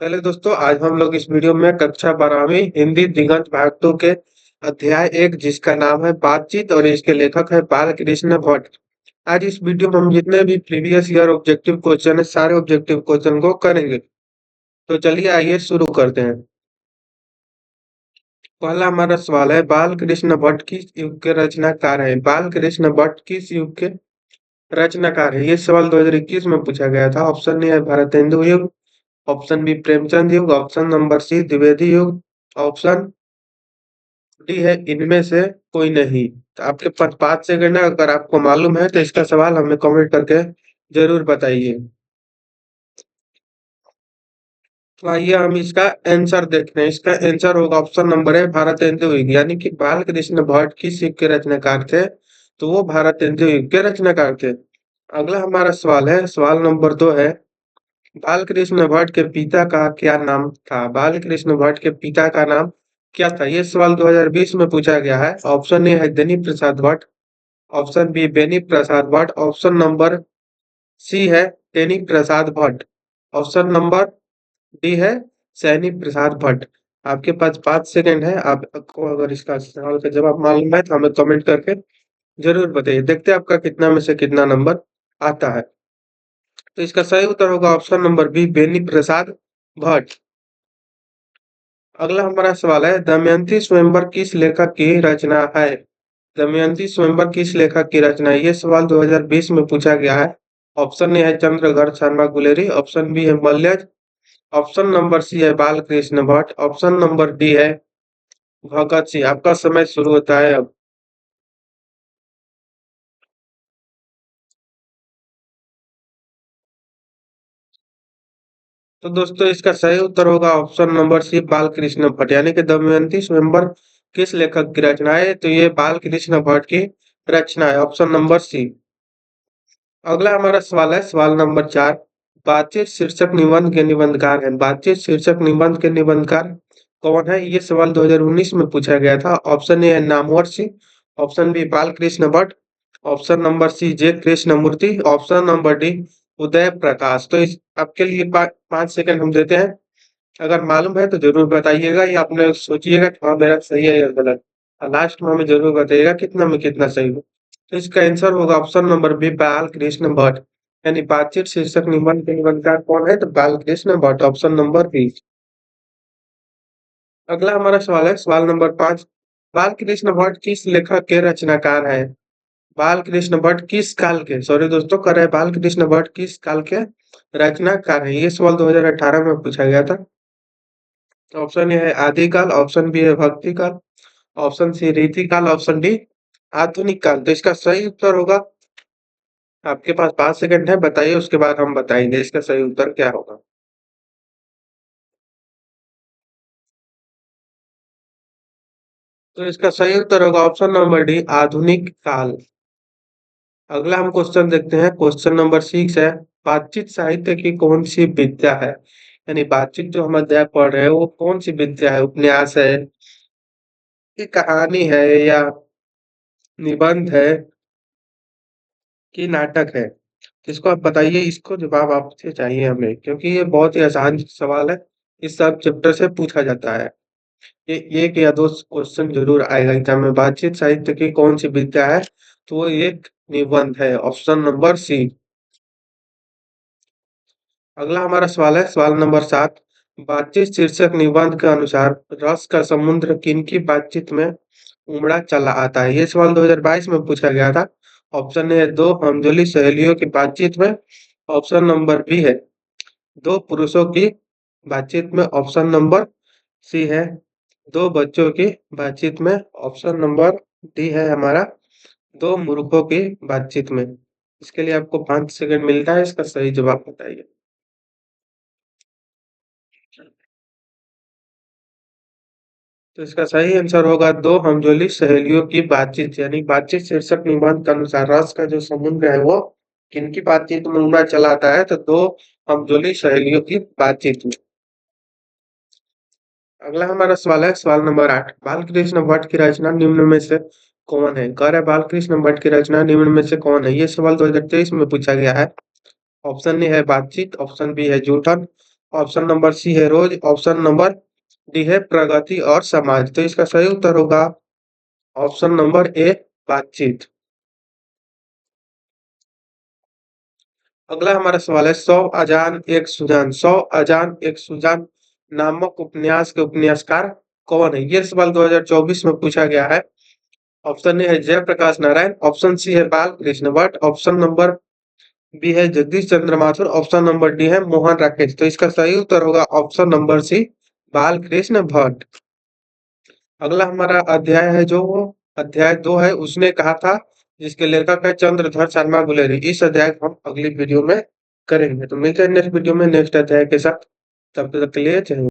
पहले दोस्तों आज हम लोग इस वीडियो में कक्षा 12वीं हिंदी दिगंत भाग 2 के अध्याय 1 जिसका नाम है बातचीत और इसके लेखक है बाल कृष्ण भट्ट। आज इस वीडियो में हम जितने भी प्रीवियस ईयर ऑब्जेक्टिव क्वेश्चन है सारे ऑब्जेक्टिव क्वेश्चन को करेंगे। तो चलिए आइए शुरू करते हैं। पहला हमारा सवाल है बाल कृष्ण भट्ट किस युग के रचनाकार है। बाल कृष्ण भट्ट किस युग के रचनाकार है। ये सवाल 2021 में पूछा गया था। ऑप्शन ए है भारतेंदु युग, ऑप्शन बी प्रेमचंद युग, ऑप्शन नंबर सी द्विवेदी युग, ऑप्शन डी है इनमें से कोई नहीं। तो आपके पास 5 सेकंड है, अगर आपको मालूम है तो इसका सवाल हमें कमेंट करके जरूर बताइए। तो आइए हम इसका आंसर देखते हैं। इसका आंसर होगा ऑप्शन नंबर है भारतेंदु युग, यानी कि बाल कृष्ण भट्ट किस युग के रचनाकार थे। तो वो भारतेंदु युग के रचनाकार थे। अगला हमारा सवाल है, सवाल नंबर 2 है बाल कृष्ण भट्ट के पिता का क्या नाम था। बाल कृष्ण भट्ट के पिता का नाम क्या था। ये सवाल 2020 में पूछा गया है। ऑप्शन ए है देनी Prasad Bhatt, option B Beni Prasad Bhatt, option number सी है तेनी Prasad Bhatt, option number D है सैनी प्रसाद भट्ट। आपके पास 5 सेकंड है। आपको अगर इसका सवाल का जवाब मालूम है तो हमें कमेंट करके जरूर बताइए। देखते हैं आपका कितना में से कितना नंबर आता है। तो इसका सही उत्तर होगा option number B Beni Prasad Bhatt. अगला हमारा सवाल है दमयंती स्वयंवर किस लेखक की रचना है। दमयंती स्वयंवर किस लेखक की रचना है। ये सवाल 2020 में पूछा गया है। ऑप्शन ए है चंद्रघर शर्मा गुलेरी, ऑप्शन बी है मल्यज, ऑप्शन नंबर सी है Bal Krishna Bhatt, option number D है भगत सिंह। आपका समय शुरू होता है अब। तो दोस्तों इसका सही उत्तर होगा ऑप्शन नंबर सी बाल कृष्ण भट्ट, यानी कि दमयंती स्वयंवर किस लेखक की रचना है। तो ये बाल कृष्ण भट्ट की रचना है, ऑप्शन नंबर सी। अगला हमारा सवाल है सवाल नंबर 4, बातचीत शीर्षक निबंध के निबंधकार हैं। बातचीत शीर्षक निबंध के निबंधकार कौन है। ये सवाल 2019 में पूछा गया था। ऑप्शन ए है Namvar Singh, option B Bal Krishna Bhatt, option number C J Krishna Murthy, option number D Uday Prakash. तो इस आपके लिए 5 सेकंड हम देते हैं। अगर मालूम है तो जरूर बताइएगा या आपने सोचिएगा कि हाँ मेरा सही है या गलत। लास्ट में हमें जरूर बताइएगा कितना में कितना सही हो। तो इसका आंसर होगा option number B Bal Krishna Bhatt, यानी बातचीत शीर्षक निबंध के निबंधकार कौन है तो Bal Krishna Bhatt, option number B. अगला हमारा सवाल है सवाल नंबर 5, बाल कृष्ण भट्ट किस लेखक के रचनाकार है। बाल कृष्ण भट्ट किस काल के, सॉरी दोस्तों कर रहे हैं, बाल कृष्ण भट्ट किस काल के रचनाकार है। ये सवाल 2018 में पूछा गया था। ऑप्शन ए है आदिकाल, ऑप्शन बी है भक्ति काल, ऑप्शन सी रीति काल, ऑप्शन डी आधुनिक काल। तो इसका सही उत्तर होगा, आपके पास 5 सेकंड है, बताइए उसके बाद हम बताएंगे इसका सही उत्तर क्या होगा। तो इसका सही उत्तर होगा ऑप्शन नंबर डी आधुनिक काल। अगला हम क्वेश्चन देखते हैं। क्वेश्चन नंबर 6 है बातचीत साहित्य की कौन सी विद्या है। यानी बातचीत जो हम अध्याय पढ़ रहे हैं वो कौन सी विद्या है। उपन्यास है, कि कहानी है, या निबंध है, कि नाटक है। इसको आप बताइए, इसको जवाब आपसे चाहिए हमें, क्योंकि ये बहुत ही आसान सवाल है। इस सब चैप्टर से पूछा जाता है। ये एक या दो क्वेश्चन जरूर आएगा एग्जाम में। बातचीत साहित्य की कौन सी विद्या है, तो वो एक निबंध है, ऑप्शन नंबर सी। अगला हमारा सवाल है सवाल नंबर 7, बातचीत शीर्षक निबंध के अनुसार रस का समुद्र किनकी बातचीत में उमड़ा चला आता है। ये सवाल 2022 में पूछा गया था। ऑप्शन ए दो हमजोली सहेलियों की बातचीत में, ऑप्शन नंबर बी है दो पुरुषों की बातचीत में, ऑप्शन नंबर सी है दो बच्चों की बातचीत में, ऑप्शन नंबर डी है हमारा दो मूर्खों की बातचीत में। इसके लिए आपको 5 सेकंड मिलता है, इसका सही जवाब बताइए। तो इसका सही आंसर होगा दो हमजोली सहेलियों की बातचीत, यानी बातचीत शीर्षक निबंध के अनुसार रस का जो समुद्र है वो किनकी बातचीत में उमड़ा चला आता है, तो दो हमजोली सहेलियों की बातचीत में। अगला हमारा सवाल है सवाल नंबर 8, बालकृष्ण भट्ट की रचना निम्न में से कौन है। कह रहा है बालकृष्ण भट्ट की रचना निम्न में से कौन है। ये सवाल 2023 में पूछा गया है। ऑप्शन ए है बातचीत, ऑप्शन बी है जूठन, ऑप्शन नंबर सी है रोज, ऑप्शन नंबर डी है प्रगति और समाज। तो इसका सही उत्तर होगा ऑप्शन नंबर ए बातचीत। अगला हमारा सवाल है सौ अजान एक सुजान, सौ अजान एक सुजान नामक उपन्यास के उपन्यासकार कौन है? ये सवाल 2024 में पूछा गया है। ऑप्शन ए है जयप्रकाश नारायण, ऑप्शन सी है Bal Krishna Bhatt, option number B है Jagdish Chandra Mathur, option number D है मोहन राकेश। तो इसका सही उत्तर होगा ऑप्शन नंबर सी बाल कृष्ण भट्ट। अगला हमारा अध्याय है जो वो अध्याय 2 है, उसने कहा था, जिसके लेखक है चंद्रधर शर्मा गुलेरी। इस अध्याय को हम अगली वीडियो में करेंगे। तो मिलते हैं नेक्स्ट वीडियो में नेक्स्ट अध्याय के साथ। तब तक के लिए जय हिंद।